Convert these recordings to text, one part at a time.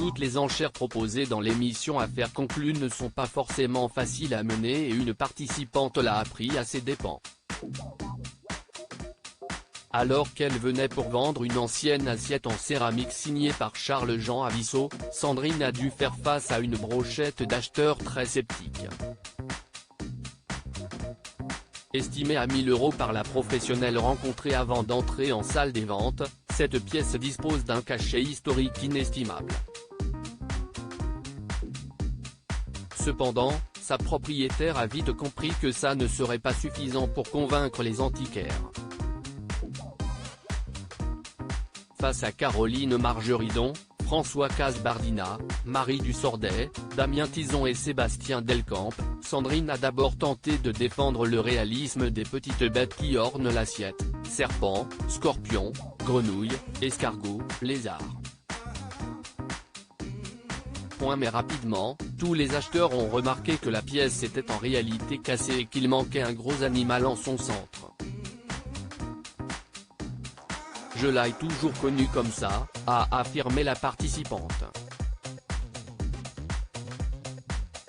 toutes les enchères proposées dans l'émission Affaires conclues ne sont pas forcément faciles à mener et une participante l'a appris à ses dépens. Alors qu'elle venait pour vendre une ancienne assiette en céramique signée par Charles-Jean Avisso, Sandrine a dû faire face à une brochette d'acheteurs très sceptiques. Estimée à 1 000 € par la professionnelle rencontrée avant d'entrer en salle des ventes, cette pièce dispose d'un cachet historique inestimable. Cependant, sa propriétaire a vite compris que ça ne serait pas suffisant pour convaincre les antiquaires. Face à Caroline Margeridon, François Casbardina, Marie Dussordet, Damien Tison et Sébastien Delcamp, Sandrine a d'abord tenté de défendre le réalisme des petites bêtes qui ornent l'assiette: serpents, scorpions, grenouilles, escargots, lézards. Mais rapidement, tous les acheteurs ont remarqué que la pièce était en réalité cassée et qu'il manquait un gros animal en son centre. Je l'ai toujours connu comme ça, a affirmé la participante.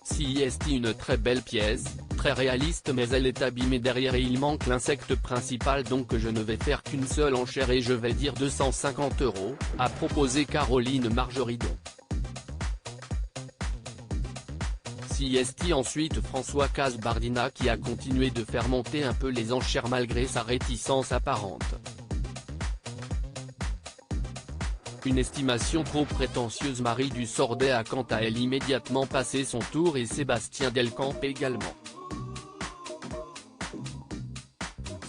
Si est une très belle pièce, très réaliste, mais elle est abîmée derrière et il manque l'insecte principal, donc je ne vais faire qu'une seule enchère et je vais dire 250 €, a proposé Caroline Margeridon. Si est ensuite François Casbardina qui a continué de faire monter un peu les enchères malgré sa réticence apparente. Une estimation trop prétentieuse. Marie Dussordet a quant à elle immédiatement passé son tour et Sébastien Delcamp également.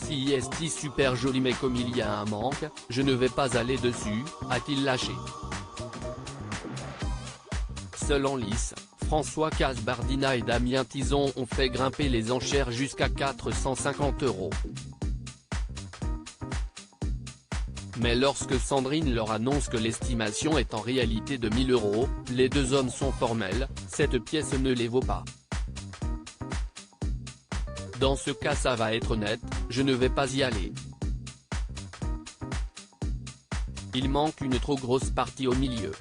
Si est super joli mais comme il y a un manque, je ne vais pas aller dessus, a-t-il lâché. Seul en lice, François Casbardina et Damien Tison ont fait grimper les enchères jusqu'à 450 €. Mais lorsque Sandrine leur annonce que l'estimation est en réalité de 1 000 €, les deux hommes sont formels: cette pièce ne les vaut pas. Dans ce cas ça va être net, je ne vais pas y aller. Il manque une trop grosse partie au milieu.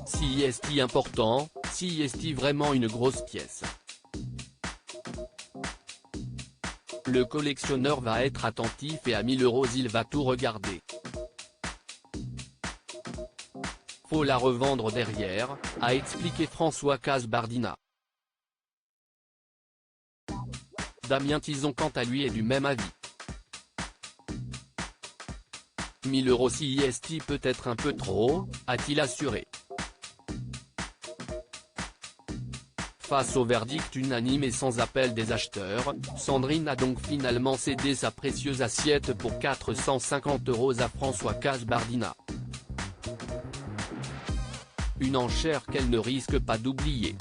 Si est important, si est vraiment une grosse pièce. Le collectionneur va être attentif et à 1 000 € il va tout regarder. Faut la revendre derrière, a expliqué François Casbardina. Damien Tison quant à lui est du même avis. 1 000 € si est peut être un peu trop, a-t-il assuré. Face au verdict unanime et sans appel des acheteurs, Sandrine a donc finalement cédé sa précieuse assiette pour 450 € à François Casbardina. Une enchère qu'elle ne risque pas d'oublier.